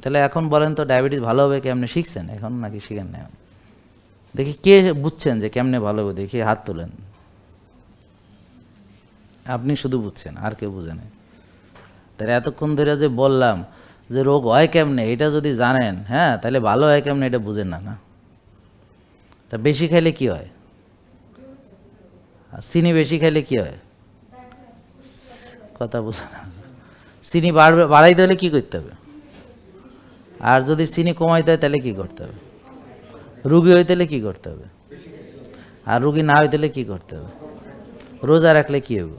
তাহলে এখন বলেন তো ডায়াবেটিস ভালো হবে কেমনে, শিখছেন এখন নাকি শিখেন না? দেখি কে বুঝছেন যে কেমনে ভালো হবে, দেখি হাত তোলেন। আপনি শুধু বুঝছেন, আর কেউ বুঝে না। তাহলে এতক্ষণ ধরে যে বললাম যে রোগ হয় কেমনে এটা যদি জানেন, হ্যাঁ, তাহলে ভালো হয় কেমনে এটা বুঝেন না। না, তা বেশি খাইলে কি হয়? চিনি বেশি খাইলে কি হয়? কথা বুঝে না। চিনি বাড়াইতে হলে কী করতে হবে? আর যদি চিনি কমাইতে হয় তাহলে কী করতে হবে? রুগী হইতে হলে কী করতে হবে? আর রুগী না হইতে হলে কী করতে হবে? রোজা রাখলে কী হবে?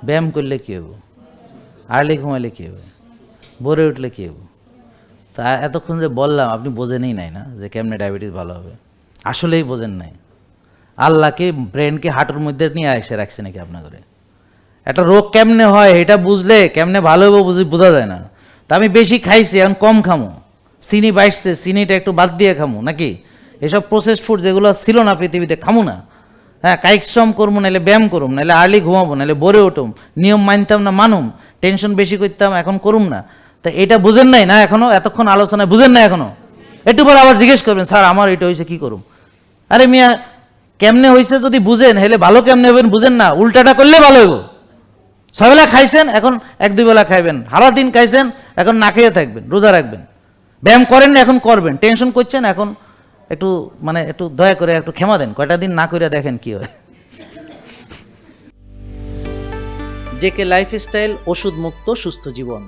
ব্যায়াম করলে কী হবে? আর্লি ঘুমাইলে কী হবে? ভোরে উঠলে কী হবে? তা এতক্ষণ যে বললাম আপনি বোঝেনই নাই না যে কেমনে ডায়াবেটিস ভালো হবে, আসলেই বোঝেন নাই। আল্লাহকে ব্রেনকে হাঁটুর মধ্যে নিয়ে এসে রাখছে নাকি আপনার ঘরে? একটা রোগ কেমনে হয় এটা বুঝলে কেমনে ভালো হবে বোঝা যায় না। তা আমি বেশি খাইছি, এখন কম খামো, চিনি বাড়ছে, চিনিটা একটু বাদ দিয়ে খামো নাকি, এসব প্রসেসড ফুড যেগুলো ছিল না পৃথিবীতে খামো না। হ্যাঁ, কায়িক শ্রম করবো, নাহলে ব্যায়াম করুম, নাহলে আর্লি ঘুমাবো, নাহলে ভোরে উঠুম, নিয়ম মানতাম না মানুম, টেনশন বেশি করতাম, এখন করুম না। তা এটা বুঝেন নাই না এখনো? এতক্ষণ আলোচনায় বুঝেন না এখনো? একটু পর আবার জিজ্ঞেস করবেন, স্যার আমার এটা হয়েছে কী করুম? আরে মিয়া, কেমনে হয়েছে যদি বুঝেন হেলে ভালো কেমনে হবেন বুঝেন না, উল্টাটা করলে ভালো হইব। ছয়বেলা খাইছেন, এখন 1-2 বেলা খাইবেন, সারা দিন খাইছেন, এখন না খেয়ে থাকবেন, রোজা রাখবেন, ব্যায়াম করেন না এখন করবেন, টেনশন করছেন এখন একটু একটু দয়া করে একটু ক্ষমা দেন, কয়টা দিন না করে দেখেন কি হয়। জেকে লাইফস্টাইল, ওষুধ মুক্ত সুস্থ জীবন।